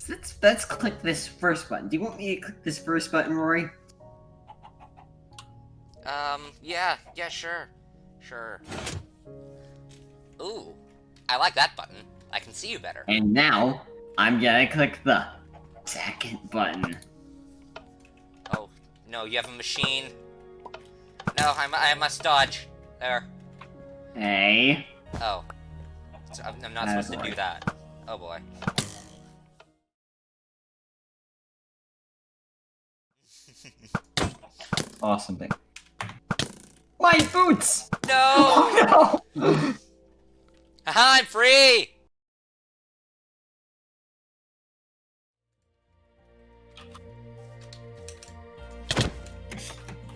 So let's click this first button. Do you want me to click this first button, Rory? Yeah, sure. Sure. Ooh, I like that button. I can see you better. And now, I'm gonna click the second button. Oh, no, you have a machine. No, I must dodge. There. Hey. Oh. So I'm not supposed to do that. Oh boy. Awesome thing. My boots! No! Oh no! Haha, I'm free!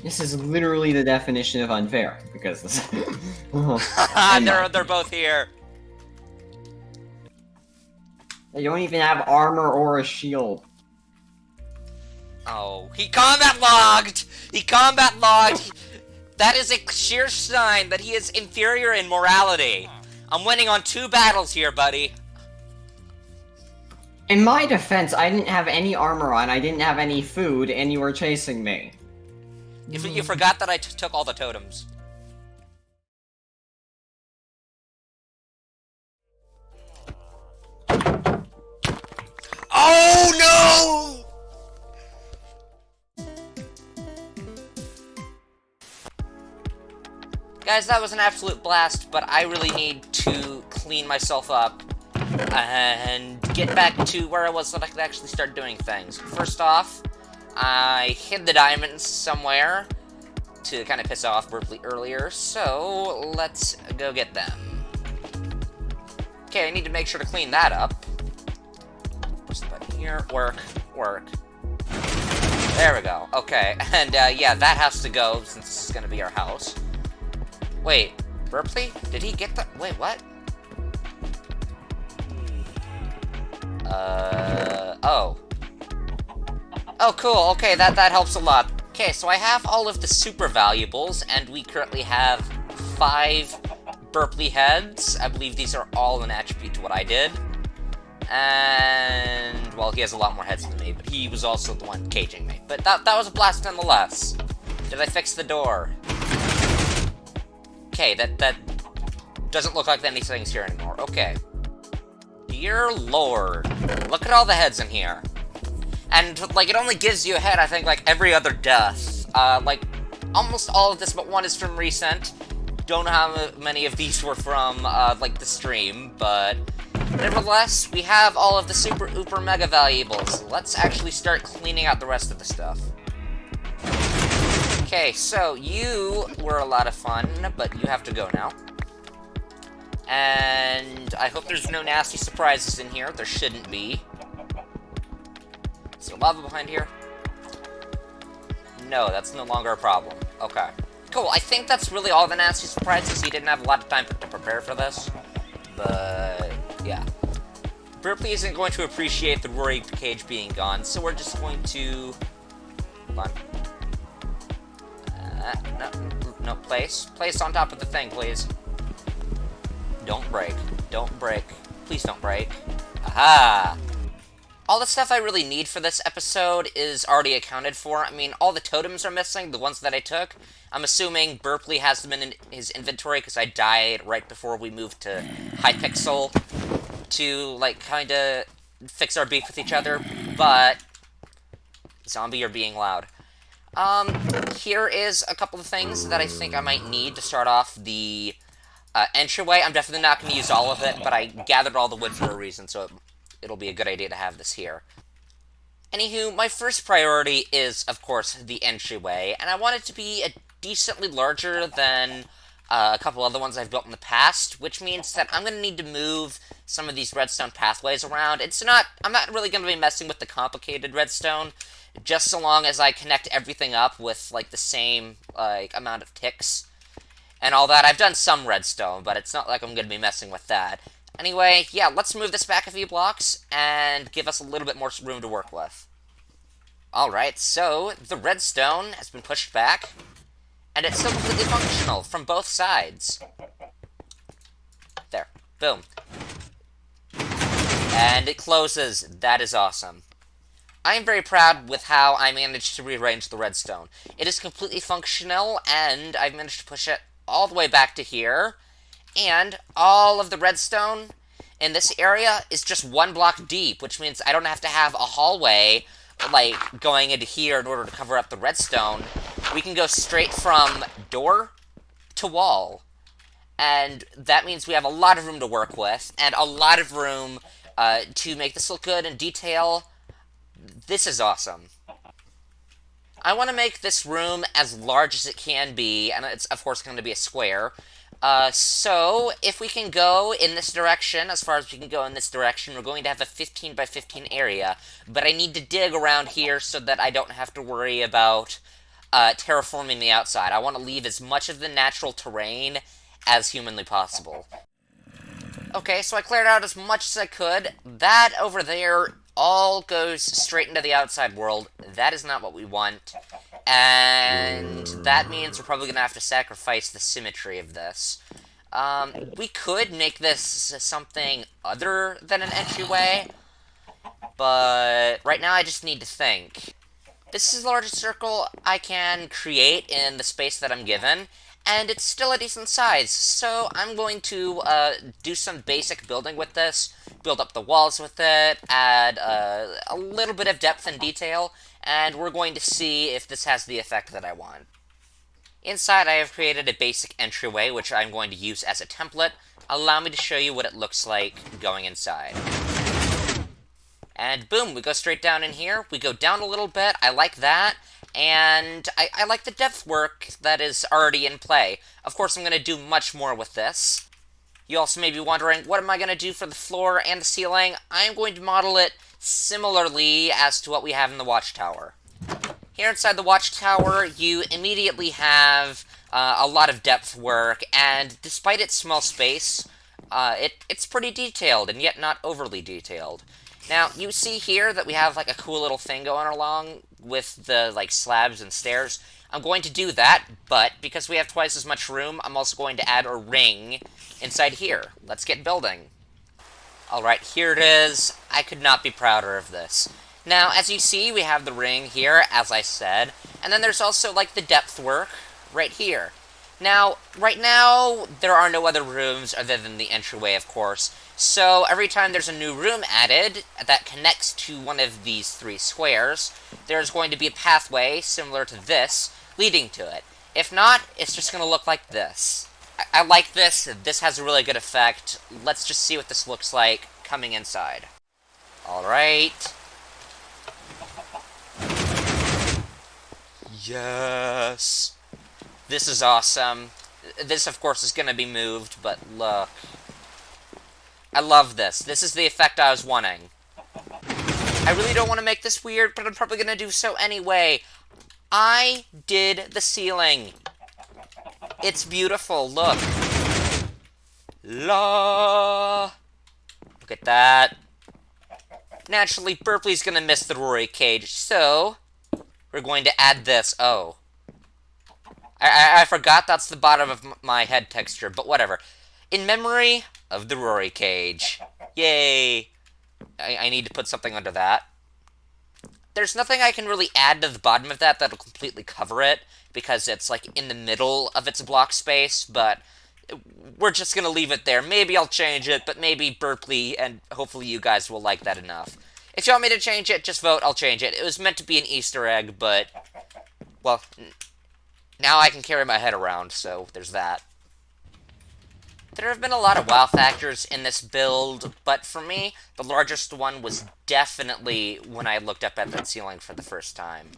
This is literally the definition of unfair, because this... Haha, they're both here. They don't even have armor or a shield. Oh, he combat logged! He combat logged! That is a sheer sign that he is inferior in morality. I'm winning on 2 battles here, buddy. In my defense, I didn't have any armor on, I didn't have any food, and you were chasing me. You forgot that I took all the totems. Oh no! Guys, that was an absolute blast, but I really need to clean myself up and get back to where I was so that I could actually start doing things. First off, I hid the diamonds somewhere to kind of piss off Berkeley earlier, so let's go get them. Okay, I need to make sure to clean that up. Where's the button here? Work. There we go. Okay, and yeah, that has to go since this is going to be our house. Wait, Berkeley? Did he get the... Wait, what? Oh. Oh, cool. Okay, that helps a lot. Okay, so I have all of the super valuables, and we currently have 5 Berkeley heads. I believe these are all an attribute to what I did. And, well, he has a lot more heads than me, but he was also the one caging me. But that was a blast nonetheless. Did I fix the door? Okay, that doesn't look like anything's here anymore. Okay. Dear Lord, look at all the heads in here. And, like, it only gives you a head, I think, like, every other death. Like, almost all of this but one is from recent. Don't know how many of these were from, like, the stream, but... Nevertheless, we have all of the super, uber, mega valuables. Let's actually start cleaning out the rest of the stuff. Okay, so you were a lot of fun, but you have to go now. And I hope there's no nasty surprises in here. There shouldn't be. Is there lava behind here? No, that's no longer a problem. Okay. Cool, I think that's really all the nasty surprises. He didn't have a lot of time to prepare for this. But, yeah. Berkeley isn't going to appreciate the Rory cage being gone, so we're just going to... Hold on. No, place. Place on top of the thing, please. Don't break. Don't break. Please don't break. Aha! All the stuff I really need for this episode is already accounted for. I mean, all the totems are missing, the ones that I took. I'm assuming Berkeley has them in his inventory because I died right before we moved to Hypixel to, like, kind of fix our beef with each other, but... Zombie, you're being loud. Here is a couple of things that I think I might need to start off the entryway. I'm definitely not going to use all of it, but I gathered all the wood for a reason, so it'll be a good idea to have this here. Anywho, my first priority is, of course, the entryway, and I want it to be decently larger than a couple other ones I've built in the past, which means that I'm going to need to move some of these redstone pathways around. I'm not really going to be messing with the complicated redstone, just so long as I connect everything up with, like, the same, like, amount of ticks and all that. I've done some redstone, but it's not like I'm going to be messing with that. Anyway, yeah, let's move this back a few blocks and give us a little bit more room to work with. Alright, so the redstone has been pushed back, and it's still completely functional from both sides. There. Boom. And it closes. That is awesome. I am very proud with how I managed to rearrange the redstone. It is completely functional, and I've managed to push it all the way back to here. And all of the redstone in this area is just 1 block deep, which means I don't have to have a hallway, like, going into here in order to cover up the redstone. We can go straight from door to wall. And that means we have a lot of room to work with, and a lot of room to make this look good in detail. This is awesome. I want to make this room as large as it can be, and it's, of course, going to be a square. So, if we can go in this direction, as far as we can go in this direction, we're going to have a 15 by 15 area, but I need to dig around here so that I don't have to worry about terraforming the outside. I want to leave as much of the natural terrain as humanly possible. Okay, so I cleared out as much as I could. That over there all goes straight into the outside world. That is not what we want. And that means we're probably going to have to sacrifice the symmetry of this. We could make this something other than an entryway, but right now I just need to think. This is the largest circle I can create in the space that I'm given, and it's still a decent size, so I'm going to do some basic building with this, build up the walls with it, add a little bit of depth and detail, and we're going to see if this has the effect that I want. Inside, I have created a basic entryway, which I'm going to use as a template. Allow me to show you what it looks like going inside. And boom, we go straight down in here. We go down a little bit. I like that. And I like the depth work that is already in play. Of course, I'm going to do much more with this. You also may be wondering, what am I going to do for the floor and the ceiling? I'm going to model it similarly as to what we have in the watchtower. Here inside the watchtower, you immediately have a lot of depth work, and despite its small space, it's pretty detailed, and yet not overly detailed. Now, you see here that we have, like, a cool little thing going along with the, like, slabs and stairs. I'm going to do that, but because we have twice as much room, I'm also going to add a ring inside here. Let's get building. Alright, here it is. I could not be prouder of this. Now, as you see, we have the ring here, as I said, and then there's also, like, the depth work right here. Now, right now, there are no other rooms other than the entryway, of course, so every time there's a new room added that connects to one of these 3 squares, there's going to be a pathway similar to this leading to it. If not, it's just going to look like this. I like this. This has a really good effect. Let's just see what this looks like coming inside. Alright. Yes! This is awesome. This, of course, is going to be moved, but look. I love this. This is the effect I was wanting. I really don't want to make this weird, but I'm probably going to do so anyway. I did the ceiling. It's beautiful. Look. La. Look at that. Naturally, Burpley's going to miss the Rory cage, so we're going to add this. Oh. I forgot that's the bottom of my head texture, but whatever. In memory of the Rory cage. Yay! I need to put something under that. There's nothing I can really add to the bottom of that that'll completely cover it, because it's, like, in the middle of its block space, but we're just gonna leave it there. Maybe I'll change it, but maybe Burpley and hopefully you guys will like that enough. If you want me to change it, just vote, I'll change it. It was meant to be an Easter egg, but, well, now I can carry my head around, so there's that. There have been a lot of wow factors in this build, but for me, the largest one was definitely when I looked up at that ceiling for the first time.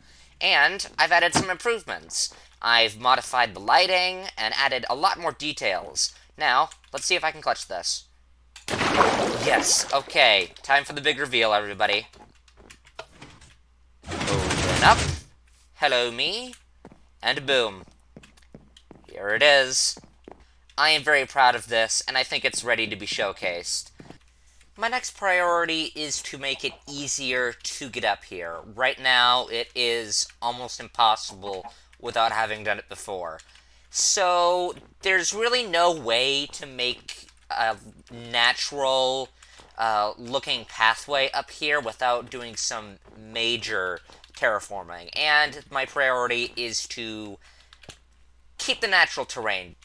And I've added some improvements. I've modified the lighting and added a lot more details. Now, let's see if I can clutch this. Yes, okay, time for the big reveal, everybody. Open up. Hello, me. And boom. Here it is. I am very proud of this, and I think it's ready to be showcased. My next priority is to make it easier to get up here. Right now, it is almost impossible without having done it before. So, there's really no way to make a natural looking pathway up here without doing some major terraforming. And my priority is to keep the natural terrain.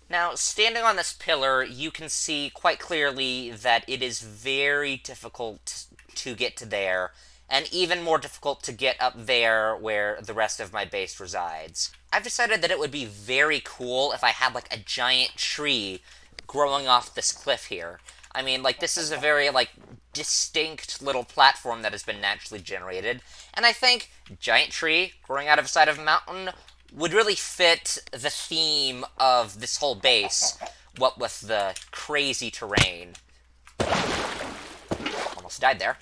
Now, standing on this pillar, you can see quite clearly that it is very difficult to get to there, and even more difficult to get up there where the rest of my base resides. I've decided that it would be very cool if I had, like, a giant tree growing off this cliff here. I mean, like, this is a very, like, distinct little platform that has been naturally generated, and I think giant tree growing out of the side of a mountain would really fit the theme of this whole base, what with the crazy terrain. Almost died there.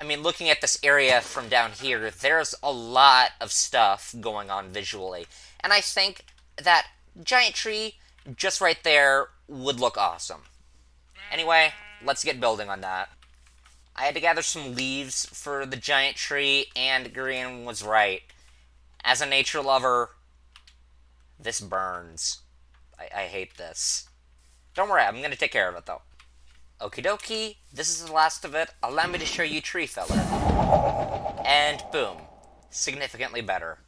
I mean, looking at this area from down here, there's a lot of stuff going on visually, and I think that giant tree just right there would look awesome. Anyway, let's get building on that. I had to gather some leaves for the giant tree, and Green was right. As a nature lover, this burns. I hate this. Don't worry, I'm gonna take care of it, though. Okie dokie, this is the last of it. Allow me to show you tree filler. And boom. Significantly better.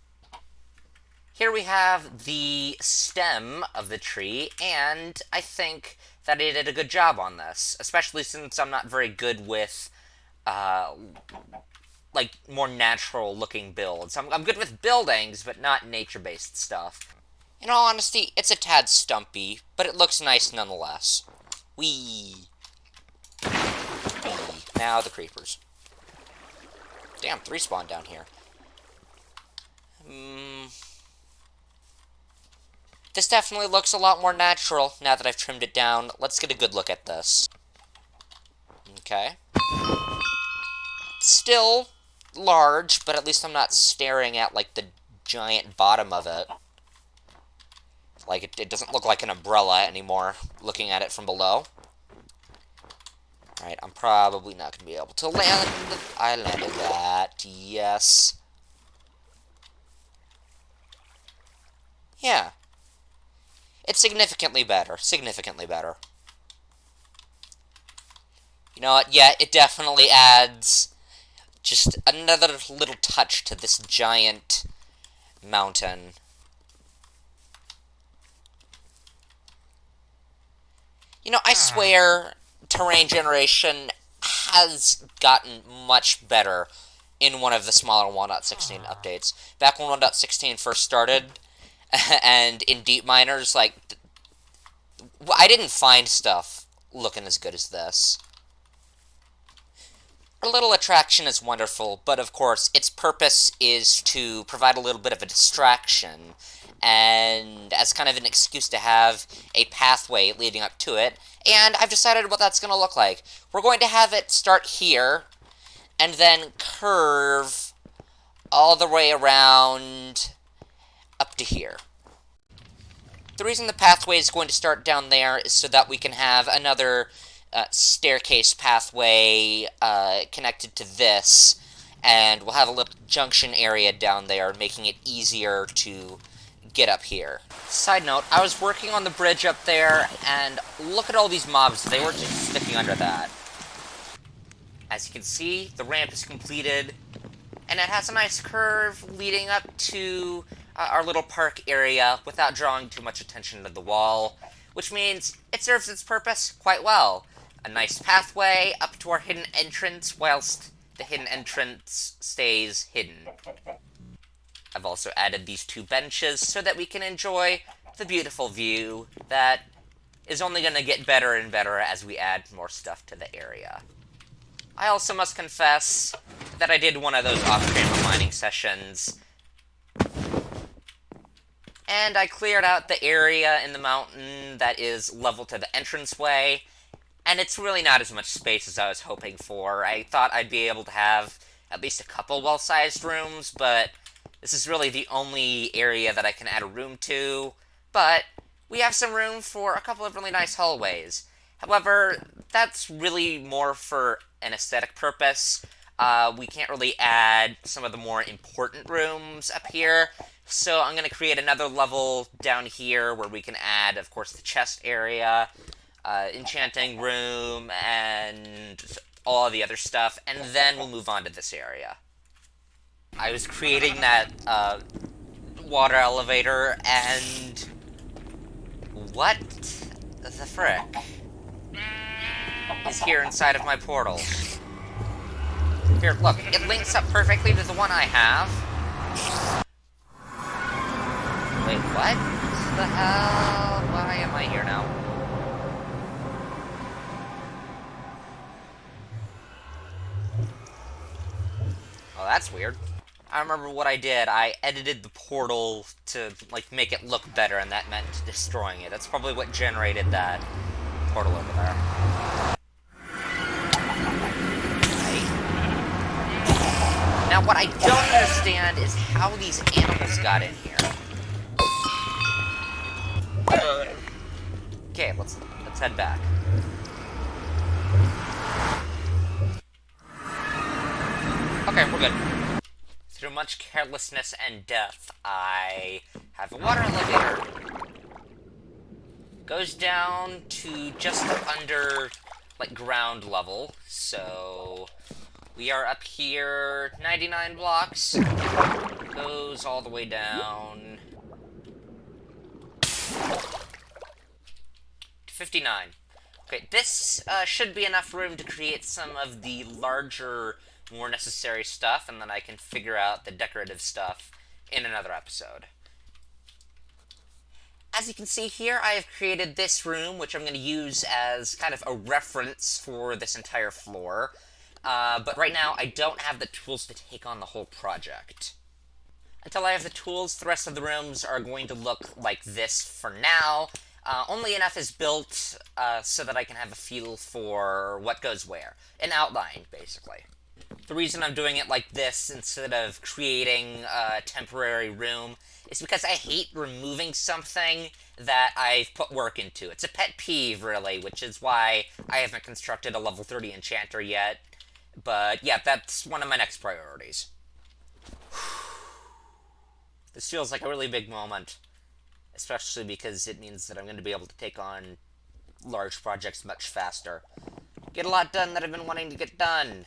Here we have the stem of the tree, and I think that it did a good job on this. Especially since I'm not very good with, like, more natural-looking builds. I'm good with buildings, but not nature-based stuff. In all honesty, it's a tad stumpy, but it looks nice nonetheless. Whee! Whee. Now the creepers. Damn, 3 spawned down here. This definitely looks a lot more natural now that I've trimmed it down. Let's get a good look at this. Okay. Still large, but at least I'm not staring at, like, the giant bottom of it. Like, it doesn't look like an umbrella anymore, looking at it from below. Alright, I'm probably not going to be able to land. I landed that. Yes. Yeah. It's significantly better. Significantly better. You know what? Yeah, it definitely adds just another little touch to this giant mountain. You know, I swear terrain generation has gotten much better in one of the smaller 1.16 updates. Back when 1.16 first started, and in deep miners, like, I didn't find stuff looking as good as this. A little attraction is wonderful, but of course, its purpose is to provide a little bit of a distraction, and as kind of an excuse to have a pathway leading up to it, and I've decided what that's going to look like. We're going to have it start here, and then curve all the way around up to here. The reason the pathway is going to start down there is so that we can have another staircase pathway connected to this, and we'll have a little junction area down there, making it easier to get up here. Side note, I was working on the bridge up there, and look at all these mobs. They were just sticking under that. As you can see, the ramp is completed, and it has a nice curve leading up to our little park area without drawing too much attention to the wall, which means it serves its purpose quite well. A nice pathway up to our hidden entrance, whilst the hidden entrance stays hidden. I've also added these 2 benches so that we can enjoy the beautiful view that is only going to get better and better as we add more stuff to the area. I also must confess that I did one of those off-camera mining sessions, and I cleared out the area in the mountain that is level to the entranceway, and it's really not as much space as I was hoping for. I thought I'd be able to have at least a couple well-sized rooms, but this is really the only area that I can add a room to. But we have some room for a couple of really nice hallways. However, that's really more for an aesthetic purpose. We can't really add some of the more important rooms up here, so I'm going to create another level down here where we can add, of course, the chest area. enchanting room, and all the other stuff, and then we'll move on to this area. I was creating that, water elevator, and... what the frick is here inside of my portal? Here, look, it links up perfectly to the one I have. Wait, what the hell? Why am I here now? Oh, that's weird. I remember what I did. I edited the portal to, like, make it look better, and that meant destroying it. That's probably what generated that portal over there. Right. Now, what I don't understand is how these animals got in here. Okay, let's head back. Okay, we're good. Through much carelessness and death, I have a water elevator. Goes down to just under, like, ground level. So we are up here, 99 blocks. Goes all the way down to 59. Okay, this should be enough room to create some of the larger, more necessary stuff, and then I can figure out the decorative stuff in another episode. As you can see here, I have created this room, which I'm going to use as kind of a reference for this entire floor. But right now, I don't have the tools to take on the whole project. Until I have the tools, the rest of the rooms are going to look like this for now. Only enough is built so that I can have a feel for what goes where. An outline, basically. The reason I'm doing it like this instead of creating a temporary room is because I hate removing something that I've put work into. It's a pet peeve, really, which is why I haven't constructed a level 30 enchanter yet. But yeah, that's one of my next priorities. This feels like a really big moment, especially because it means that I'm going to be able to take on large projects much faster. Get a lot done that I've been wanting to get done.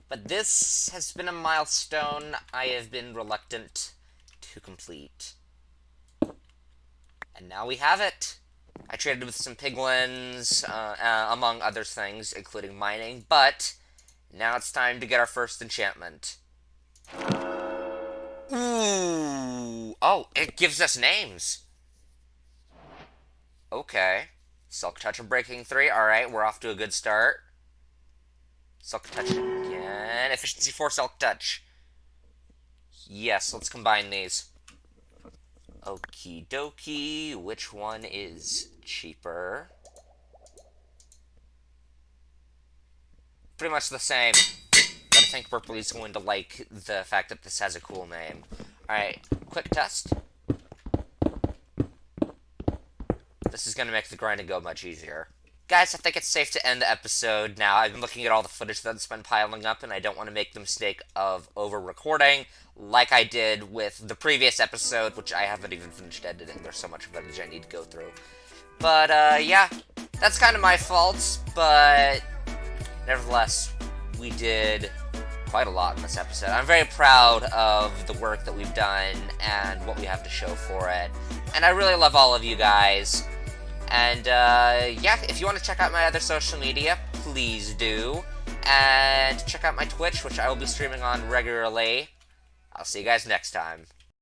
But this has been a milestone I have been reluctant to complete. And now we have it. I traded with some piglins, among other things, including mining, but now it's time to get our first enchantment. Ooh! Oh, it gives us names! Okay. Silk Touch and Breaking 3, alright, we're off to a good start. Silk Touch again. Efficiency 4 Silk Touch. Yes, let's combine these. Okie dokie. Which one is cheaper? Pretty much the same. But I think Purpley's going to like the fact that this has a cool name. Alright, quick test. This is going to make the grinding go much easier. Guys, I think it's safe to end the episode now. I've been looking at all the footage that's been piling up, and I don't want to make the mistake of over-recording, like I did with the previous episode, which I haven't even finished editing. There's so much footage I need to go through. But, yeah, that's kind of my fault, but nevertheless, we did quite a lot in this episode. I'm very proud of the work that we've done and what we have to show for it, and I really love all of you guys. And, yeah, if you want to check out my other social media, please do. And check out my Twitch, which I will be streaming on regularly. I'll see you guys next time.